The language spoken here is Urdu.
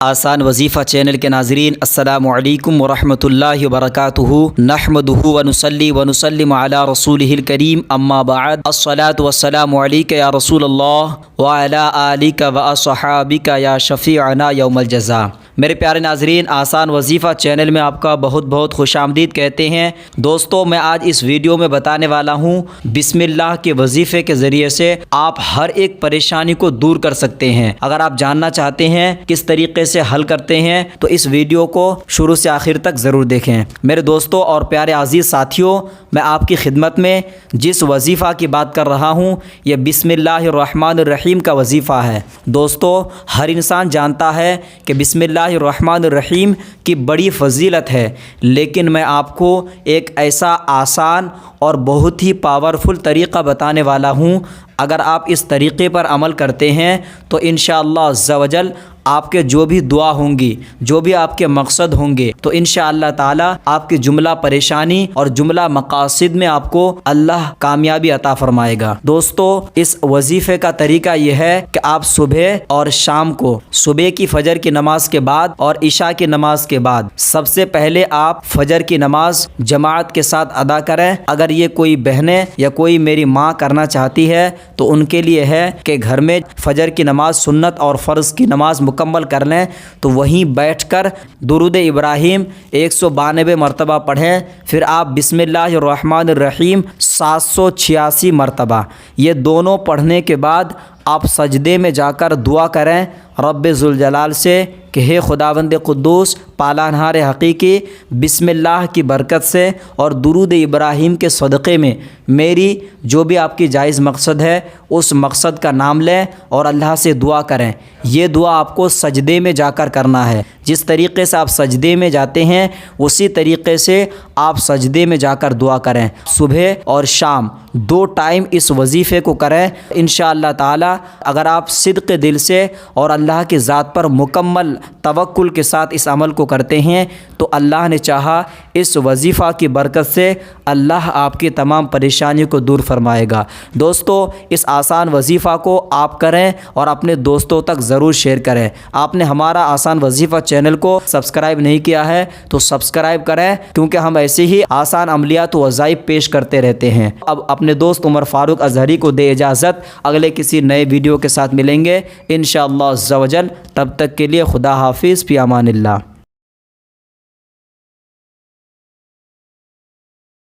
آسان وظیفہ چینل کے ناظرین، السلام علیکم ورحمۃ اللہ وبرکاتہ۔ نحمدہ ونصلی ونسلم علی رسولہ الکریم، اما بعد، الصلاۃ والسلام علیک یا رسول اللہ وعلی آلک واصحابک یا شفیعنا یوم الجزاء۔ میرے پیارے ناظرین، آسان وظیفہ چینل میں آپ کا بہت بہت خوش آمدید کہتے ہیں۔ دوستو، میں آج اس ویڈیو میں بتانے والا ہوں بسم اللہ کے وظیفے کے ذریعے سے آپ ہر ایک پریشانی کو دور کر سکتے ہیں۔ اگر آپ جاننا چاہتے ہیں کس طریقے سے حل کرتے ہیں تو اس ویڈیو کو شروع سے آخر تک ضرور دیکھیں۔ میرے دوستوں اور پیارے عزیز ساتھیوں، میں آپ کی خدمت میں جس وظیفہ کی بات کر رہا ہوں یہ بسم اللہ الرحمن الرحیم کا وظیفہ ہے۔ دوستو، ہر انسان جانتا ہے کہ بسم اللہ الرحمن الرحیم کی بڑی فضیلت ہے، لیکن میں آپ کو ایک ایسا آسان اور بہت ہی پاورفل طریقہ بتانے والا ہوں۔ اگر آپ اس طریقے پر عمل کرتے ہیں تو انشاءاللہ عز و جل آپ کے جو بھی دعا ہوں گی، جو بھی آپ کے مقصد ہوں گے، تو انشاءاللہ تعالی آپ کی جملہ پریشانی اور جملہ مقاصد میں آپ کو اللہ کامیابی عطا فرمائے گا۔ دوستو، اس وظیفے کا طریقہ یہ ہے کہ آپ صبح اور شام کو، صبح کی فجر کی نماز کے بعد اور عشاء کی نماز کے بعد، سب سے پہلے آپ فجر کی نماز جماعت کے ساتھ ادا کریں۔ اگر یہ کوئی بہنیں یا کوئی میری ماں کرنا چاہتی ہے تو ان کے لیے ہے کہ گھر میں فجر کی نماز سنت اور فرض کی نماز مکمل کر لیں، تو وہیں بیٹھ کر درود ابراہیم 192 مرتبہ پڑھیں۔ پھر آپ بسم اللہ الرحمن الرحیم 786 مرتبہ، یہ دونوں پڑھنے کے بعد آپ سجدے میں جا کر دعا کریں رب ذوالجلال سے کہ ہے خداوند قدوس، پالانہار حقیقی، بسم اللہ کی برکت سے اور درود ابراہیم کے صدقے میں میری جو بھی آپ کی جائز مقصد ہے اس مقصد کا نام لیں اور اللہ سے دعا کریں۔ یہ دعا آپ کو سجدے میں جا کر کرنا ہے۔ جس طریقے سے آپ سجدے میں جاتے ہیں اسی طریقے سے آپ سجدے میں جا کر دعا کریں۔ صبح اور شام 2 ٹائم اس وظیفے کو کریں۔ انشاءاللہ تعالی اگر آپ صدق دل سے اور اللہ کی ذات پر مکمل توکل کے ساتھ اس عمل کو کرتے ہیں تو اللہ نے چاہا اس وظیفہ کی برکت سے اللہ آپ کی تمام پریشانیوں کو دور فرمائے گا۔ دوستو، اس آسان وظیفہ کو آپ کریں اور اپنے دوستوں تک ضرور شیئر کریں۔ آپ نے ہمارا آسان وظیفہ چینل کو سبسکرائب نہیں کیا ہے تو سبسکرائب کریں، کیونکہ ہم ایسے ہی آسان عملیات و وظائف پیش کرتے رہتے ہیں۔ اب اپنے دوست عمر فاروق اظہری کو دے اجازت، اگلے کسی نئے ویڈیو کے ساتھ ملیں گے انشاءاللہ عز و جل۔ تب تک کے لیے خدا حافظ، فی امان اللہ۔